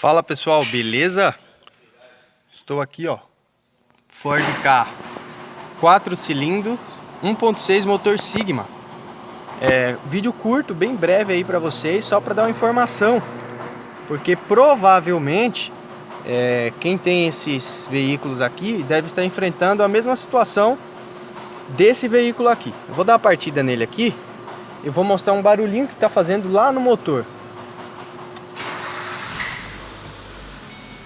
Fala pessoal, beleza? Estou aqui, ó, Ford Ka 4 cilindros, 1.6 motor Sigma. Vídeo curto, bem breve aí pra vocês, só para dar uma informação, porque provavelmente quem tem esses veículos aqui deve estar enfrentando a mesma situação desse veículo aqui. Eu vou dar uma partida nele aqui e vou mostrar um barulhinho que está fazendo lá no motor.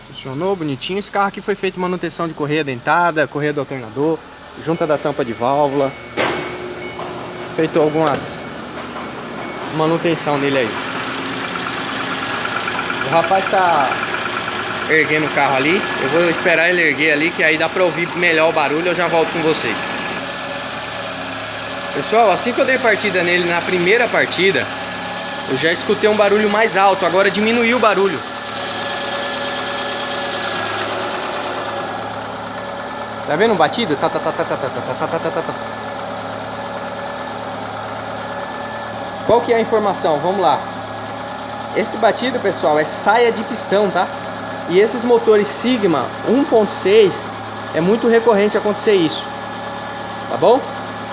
Funcionou bonitinho. Esse carro aqui foi feito manutenção de correia dentada, correia do alternador, junta da tampa de válvula. Feito algumas manutenção nele aí. O rapaz está erguendo o carro ali. Eu vou esperar ele erguer ali, que aí dá para ouvir melhor o barulho. Eu já volto com vocês. Pessoal, assim que eu dei partida nele na primeira partida, eu já escutei um barulho mais alto. Agora diminuiu o barulho. Tá vendo o batido? Qual que é a informação? Vamos lá. Esse batido, pessoal, é saia de pistão, tá? E esses motores Sigma 1.6 é muito recorrente acontecer isso. Tá bom?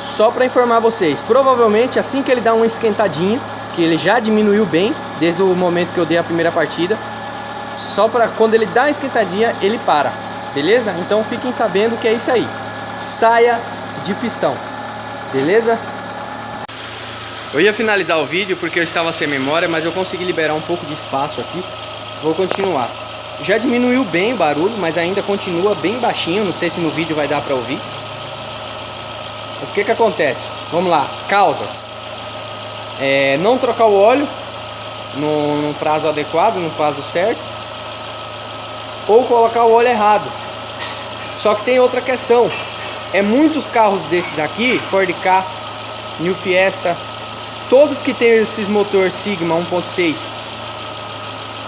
Só para informar vocês, provavelmente assim que ele dá uma esquentadinha, que ele já diminuiu bem desde o momento que eu dei a primeira partida, só para quando ele dá uma esquentadinha, ele para. Beleza? Então fiquem sabendo que é isso aí. Saia de pistão. Beleza? Eu ia finalizar o vídeo porque eu estava sem memória, mas eu consegui liberar um pouco de espaço aqui. Vou continuar. Já diminuiu bem o barulho, mas ainda continua bem baixinho. Não sei se no vídeo vai dar para ouvir. Mas o que acontece? Vamos lá. Causas. Não trocar o óleo no prazo adequado, no prazo certo. Ou colocar o óleo errado. Só que tem outra questão. Muitos carros desses aqui, Ford Ka, New Fiesta, todos que tem esses motor Sigma 1.6,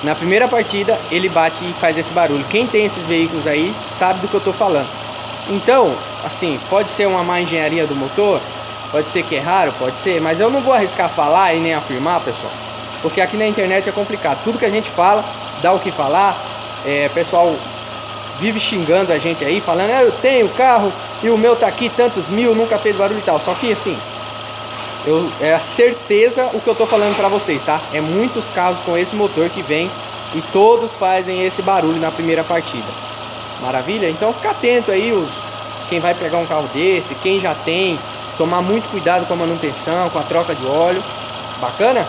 na primeira partida ele bate e faz esse barulho. Quem tem esses veículos aí sabe do que eu tô falando. Então, assim, pode ser uma má engenharia do motor, pode ser que é raro, pode ser, mas eu não vou arriscar falar e nem afirmar, pessoal, porque aqui na internet é complicado. Tudo que a gente fala, dá o que falar. Pessoal vive xingando a gente aí, falando, eu tenho carro e o meu tá aqui tantos mil, nunca fez barulho e tal. Só que assim, é a certeza o que eu tô falando pra vocês, tá? Muitos carros com esse motor que vem e todos fazem esse barulho na primeira partida. Maravilha? Então fica atento aí, quem vai pegar um carro desse, quem já tem, tomar muito cuidado com a manutenção, com a troca de óleo. Bacana?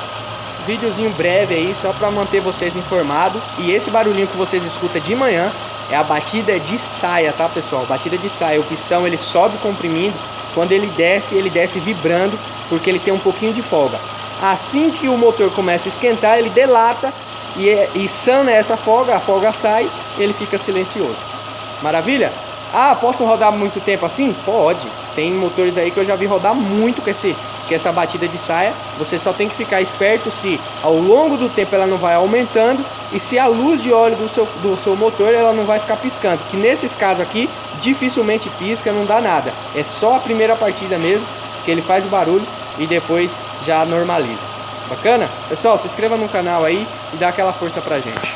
Videozinho breve aí, só para manter vocês informados. E esse barulhinho que vocês escutam de manhã é a batida de saia, tá, pessoal? Batida de saia. O pistão ele sobe comprimindo. Quando ele desce vibrando, porque ele tem um pouquinho de folga. Assim que o motor começa a esquentar, ele delata e sana essa folga, a folga sai, ele fica silencioso. Maravilha? Posso rodar muito tempo assim? Pode. Tem motores aí que eu já vi rodar muito com essa batida de saia. Você só tem que ficar esperto se ao longo do tempo ela não vai aumentando e se a luz de óleo do seu motor ela não vai ficar piscando. Que nesses casos aqui dificilmente pisca, não dá nada. É só a primeira partida mesmo que ele faz o barulho e depois já normaliza. Bacana? Pessoal, se inscreva no canal aí e dá aquela força pra gente.